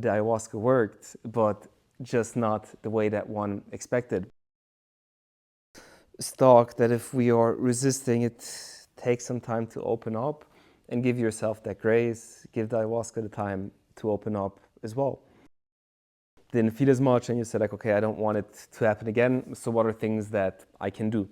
the ayahuasca worked, but just not the way that one expected. It's thought that if we are resisting, it takes some time to open up, and give yourself that grace, give the ayahuasca the time to open up as well. Didn't feel as much, and you said like, okay, I don't want it to happen again, so what are things that I can do?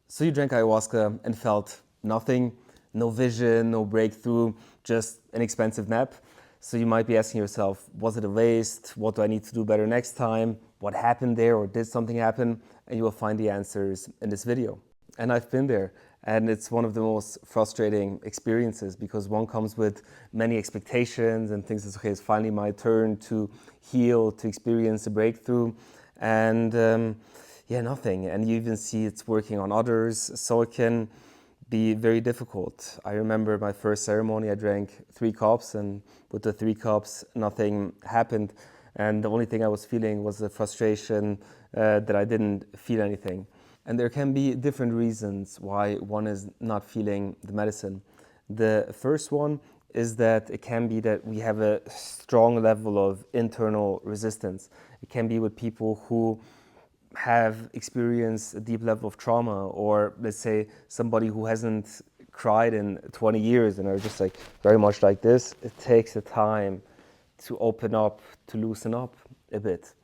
So you drank ayahuasca and felt nothing, no vision, no breakthrough, just an expensive nap. So you might be asking yourself, was it a waste? What do I need to do better next time? What happened there, or did something happen? And you will find the answers in this video. And I've been there, and it's one of the most frustrating experiences, because one comes with many expectations and thinks, okay, it's finally my turn to heal, to experience a breakthrough, and yeah, nothing. And you even see it's working on others, so it can be very difficult. I remember my first ceremony, I drank 3 cups, and with the 3 cups, nothing happened. And the only thing I was feeling was the frustration that I didn't feel anything. And there can be different reasons why one is not feeling the medicine. The first one is that it can be that we have a strong level of internal resistance. It can be with people who have experienced a deep level of trauma, or let's say somebody who hasn't cried in 20 years and are just like very much like this. It takes a time to open up, to loosen up a bit.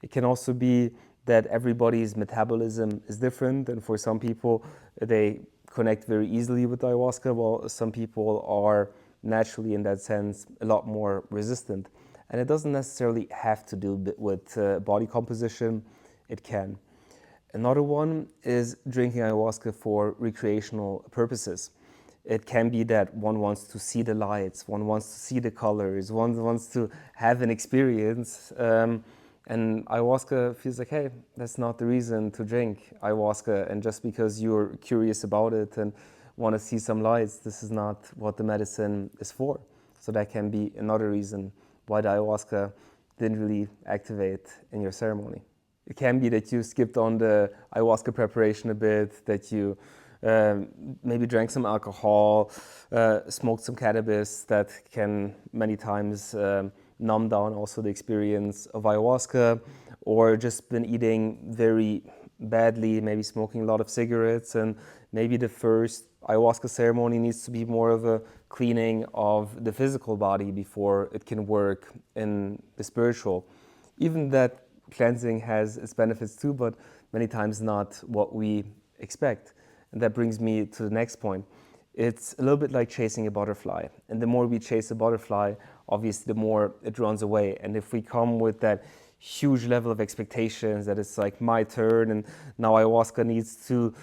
It can also be that everybody's metabolism is different, and for some people they connect very easily with ayahuasca, while some people are naturally, in that sense, a lot more resistant. And it doesn't necessarily have to do with body composition. It can. Another one is drinking ayahuasca for recreational purposes. It can be that one wants to see the lights, one wants to see the colors, one wants to have an experience. And ayahuasca feels like, hey, that's not the reason to drink ayahuasca. And just because you're curious about it and want to see some lights, this is not what the medicine is for. So that can be another reason why the ayahuasca didn't really activate in your ceremony. It can be that you skipped on the ayahuasca preparation a bit, that you maybe drank some alcohol, smoked some cannabis. That can many times numb down also the experience of ayahuasca, or just been eating very badly, maybe smoking a lot of cigarettes, and maybe the first ayahuasca ceremony needs to be more of a cleaning of the physical body before it can work in the spiritual. Even that cleansing has its benefits too, but many times not what we expect. And that brings me to the next point. It's a little bit like chasing a butterfly. And the more we chase a butterfly, obviously the more it runs away. And if we come with that huge level of expectations that it's like my turn and now ayahuasca needs to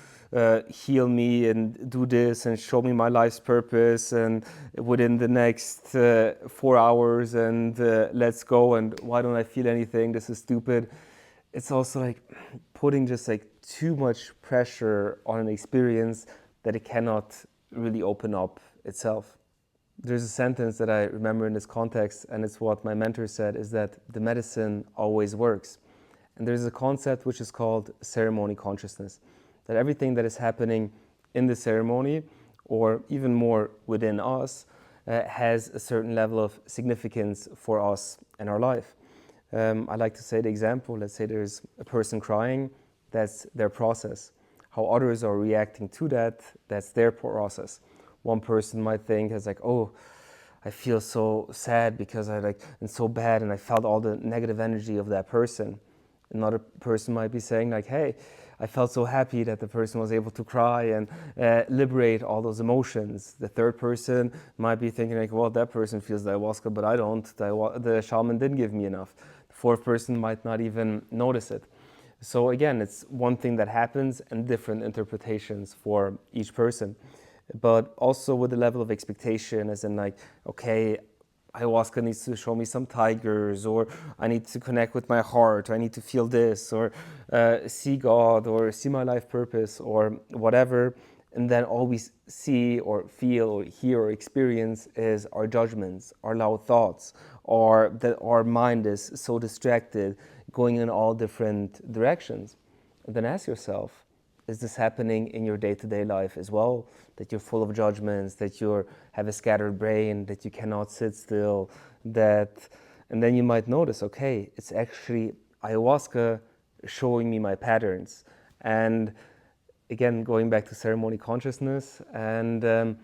heal me and do this and show me my life's purpose and within the next 4 hours, and let's go, and why don't I feel anything, this is stupid. It's also like putting just like too much pressure on an experience that it cannot really open up itself. There's a sentence that I remember in this context, and it's what my mentor said, is that the medicine always works. And there's a concept which is called ceremony consciousness, that everything that is happening in the ceremony, or even more within us, has a certain level of significance for us and our life. I like to say the example, let's say there's a person crying, that's their process. How others are reacting to that, that's their process. One person might think it's like, oh, I feel so sad because I'm so bad and I felt all the negative energy of that person. Another person might be saying like, hey, I felt so happy that the person was able to cry and liberate all those emotions. The third person might be thinking like, well, that person feels the ayahuasca, but I don't. The shaman didn't give me enough. The fourth person might not even notice it. So again, it's one thing that happens and different interpretations for each person. But also with the level of expectation, as in like, okay, ayahuasca needs to show me some tigers, or I need to connect with my heart, or I need to feel this, or see God, or see my life purpose, or whatever. And then all we see or feel or hear or experience is our judgments, our loud thoughts, or that our mind is so distracted, going in all different directions. And then ask yourself, is this happening in your day-to-day life as well? That you're full of judgments, that you have a scattered brain, that you cannot sit still, and then you might notice, okay, it's actually ayahuasca showing me my patterns. And again, going back to ceremony consciousness and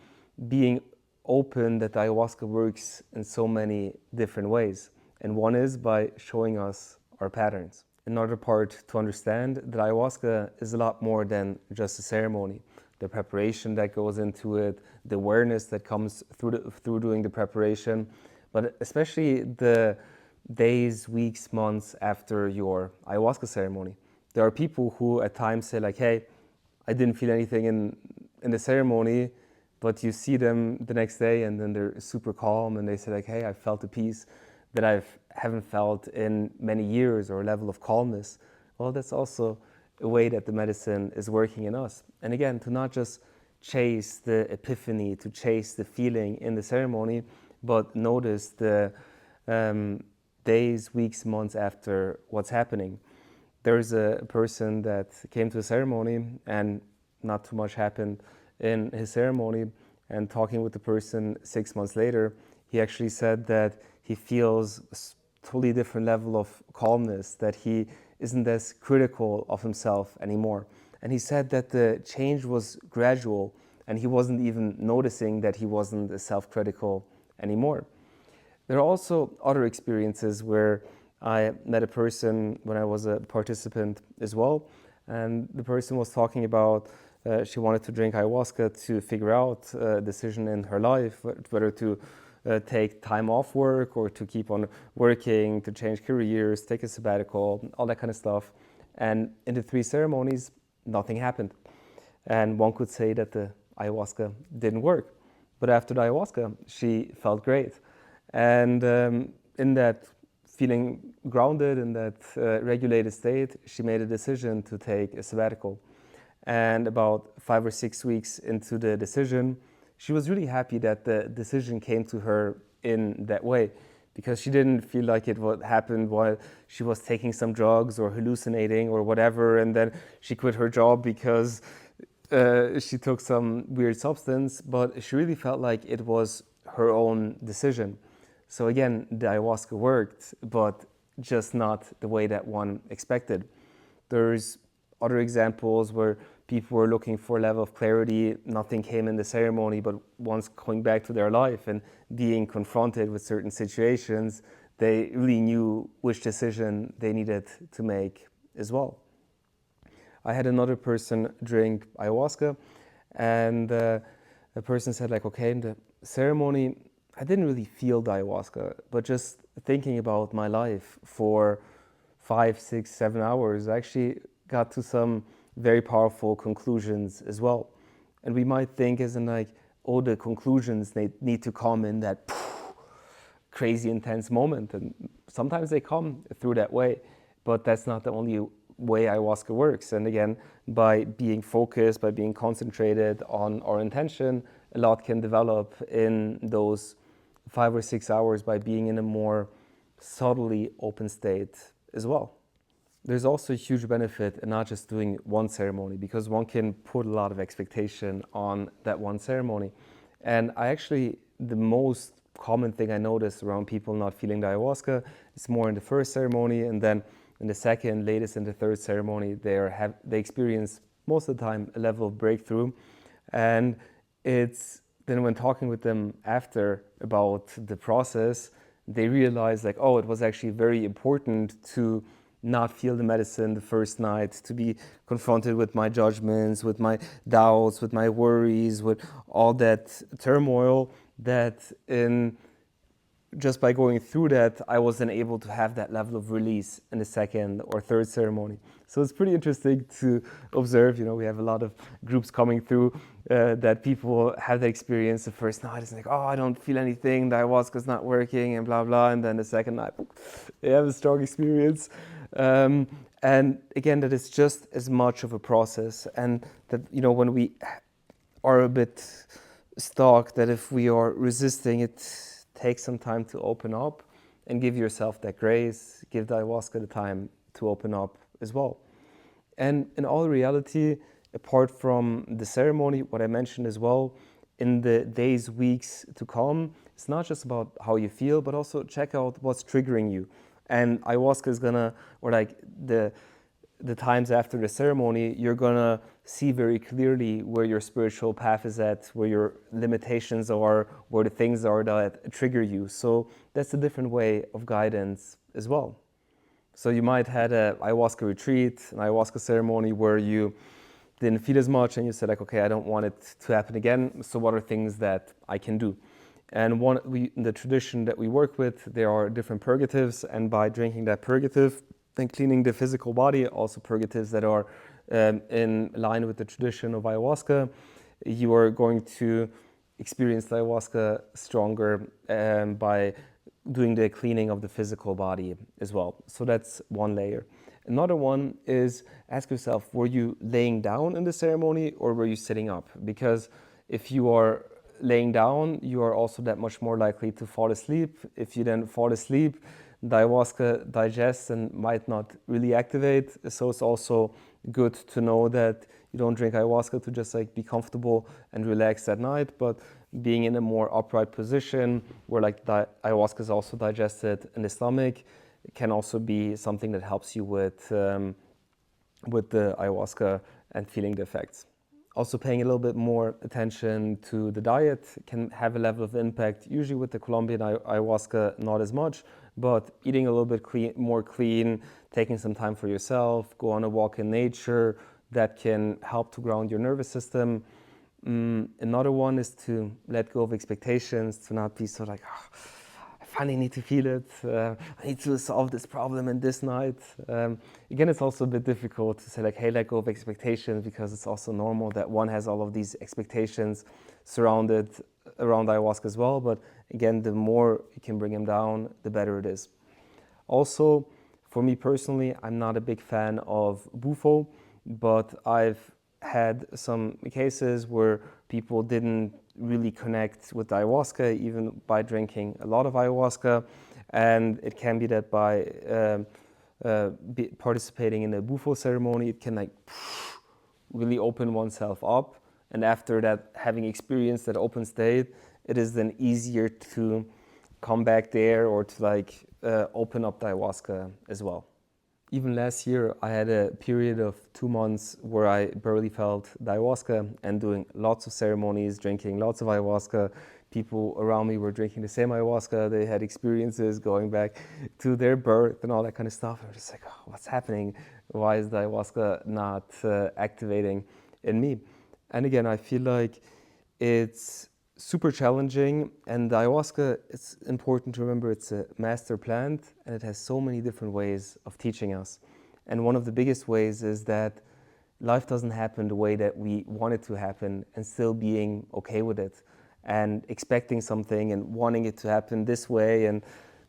being open that ayahuasca works in so many different ways. And one is by showing us our patterns. Another part to understand that ayahuasca is a lot more than just a ceremony. The preparation that goes into it, the awareness that comes through doing the preparation, but especially the days, weeks, months after your ayahuasca ceremony. There are people who at times say like, hey, I didn't feel anything in the ceremony, but you see them the next day and then they're super calm and they say like, hey, I felt a peace that I haven't felt in many years, or a level of calmness. Well, that's also a way that the medicine is working in us. And again, to not just chase the epiphany, to chase the feeling in the ceremony, but notice the days, weeks, months after what's happening. There's a person that came to a ceremony and not too much happened in his ceremony, and talking with the person 6 months later, he actually said that he feels a totally different level of calmness, that he isn't as critical of himself anymore. And he said that the change was gradual and he wasn't even noticing that he wasn't as self-critical anymore. There are also other experiences where I met a person when I was a participant as well, and the person was talking about she wanted to drink ayahuasca to figure out a decision in her life, whether to take time off work or to keep on working, to change careers, take a sabbatical, all that kind of stuff. And in the 3 ceremonies, nothing happened. And one could say that the ayahuasca didn't work. But after the ayahuasca, she felt great. And in that feeling grounded, in that regulated state, she made a decision to take a sabbatical. And about 5 or 6 weeks into the decision, she was really happy that the decision came to her in that way, because she didn't feel like it what happened while she was taking some drugs or hallucinating or whatever, and then she quit her job because she took some weird substance, but she really felt like it was her own decision. So again, the ayahuasca worked, but just not the way that one expected. There's other examples where people were looking for a level of clarity, nothing came in the ceremony, but once going back to their life and being confronted with certain situations, they really knew which decision they needed to make as well. I had another person drink ayahuasca, and a person said like, okay, in the ceremony, I didn't really feel the ayahuasca, but just thinking about my life for 5, 6, 7 hours, I actually got to some very powerful conclusions as well. And we might think as in like, oh, the conclusions, they need to come in that crazy intense moment. And sometimes they come through that way, but that's not the only way ayahuasca works. And again, by being focused, by being concentrated on our intention, a lot can develop in those 5 or 6 hours by being in a more subtly open state as well. There's also a huge benefit in not just doing one ceremony, because one can put a lot of expectation on that one ceremony. And the most common thing I notice around people not feeling the ayahuasca is more in the first ceremony, and then in the second, latest in the third ceremony, they experience most of the time a level of breakthrough. And it's then when talking with them after about the process, they realize like, oh, it was actually very important to not feel the medicine the first night, to be confronted with my judgments, with my doubts, with my worries, with all that turmoil, that just by going through that, I wasn't able to have that level of release in the second or third ceremony. So it's pretty interesting to observe. We have a lot of groups coming through that people have that experience. The first night it's like, oh, I don't feel anything, the ayahuasca's not working, and blah, blah. And then the second night, they have a strong experience. And again, that is just as much of a process. And that, when we are a bit stuck, that if we are resisting it, take some time to open up and give yourself that grace, give the ayahuasca the time to open up as well. And in all reality, apart from the ceremony, what I mentioned as well, in the days, weeks to come, it's not just about how you feel, but also check out what's triggering you. And ayahuasca is gonna, or like the times after the ceremony, you're gonna see very clearly where your spiritual path is at, where your limitations are, where the things are that trigger you. So that's a different way of guidance as well. So you might had a ayahuasca retreat, an ayahuasca ceremony where you didn't feel as much and you said like, okay, I don't want it to happen again. So what are things that I can do? And in the tradition that we work with, there are different purgatives, and by drinking that purgative and cleaning the physical body, also purgatives that are in line with the tradition of ayahuasca, you are going to experience the ayahuasca stronger by doing the cleaning of the physical body as well. So that's one layer. Another one is ask yourself, were you laying down in the ceremony or were you sitting up? Because if you are laying down, you are also that much more likely to fall asleep. If you then fall asleep, the ayahuasca digests and might not really activate. So it's also good to know that you don't drink ayahuasca to just like be comfortable and relax at night, but being in a more upright position where like the ayahuasca is also digested in the stomach can also be something that helps you with the ayahuasca and feeling the effects. Also paying a little bit more attention to the diet can have a level of impact. Usually with the Colombian ayahuasca, not as much, but eating a little bit more clean, taking some time for yourself, go on a walk in nature, that can help to ground your nervous system. Another one is to let go of expectations, to not be so like, oh, I finally need to feel it, I need to solve this problem in this night. Again, it's also a bit difficult to say like, hey, let go of expectations, because it's also normal that one has all of these expectations surrounded around ayahuasca as well. But again, the more you can bring them down, the better it is. Also, for me personally, I'm not a big fan of bufo, but I've had some cases where people didn't really connect with ayahuasca, even by drinking a lot of ayahuasca. And it can be that by participating in a bufo ceremony, it can like really open oneself up. And after that, having experienced that open state, it is then easier to come back there or to like open up the ayahuasca as well. Even last year, I had a period of 2 months where I barely felt the ayahuasca, and doing lots of ceremonies, drinking lots of ayahuasca. People around me were drinking the same ayahuasca. They had experiences going back to their birth and all that kind of stuff. I was just like, oh, what's happening? Why is the ayahuasca not activating in me? And again, I feel like it's super challenging, and the ayahuasca, it's important to remember it's a master plant and it has so many different ways of teaching us. And one of the biggest ways is that life doesn't happen the way that we want it to happen, and still being okay with it and expecting something and wanting it to happen this way and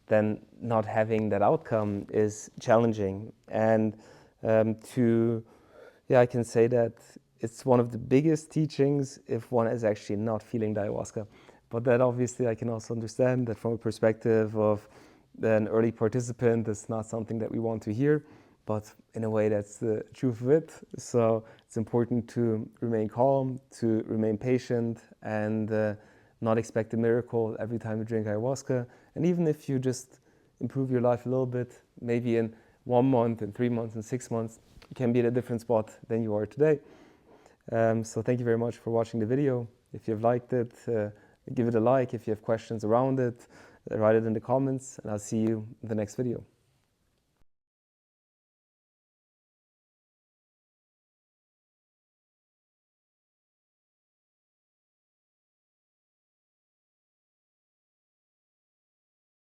then not having that outcome is challenging. And I can say that it's one of the biggest teachings if one is actually not feeling the ayahuasca. But that obviously I can also understand that from a perspective of an early participant, it's not something that we want to hear, but in a way that's the truth of it. So it's important to remain calm, to remain patient, and not expect a miracle every time you drink ayahuasca. And even if you just improve your life a little bit, maybe in 1 month, in 3 months, in 6 months, you can be at a different spot than you are today. So thank you very much for watching the video. If you've liked it, give it a like. If you have questions around it, write it in the comments, and I'll see you in the next video.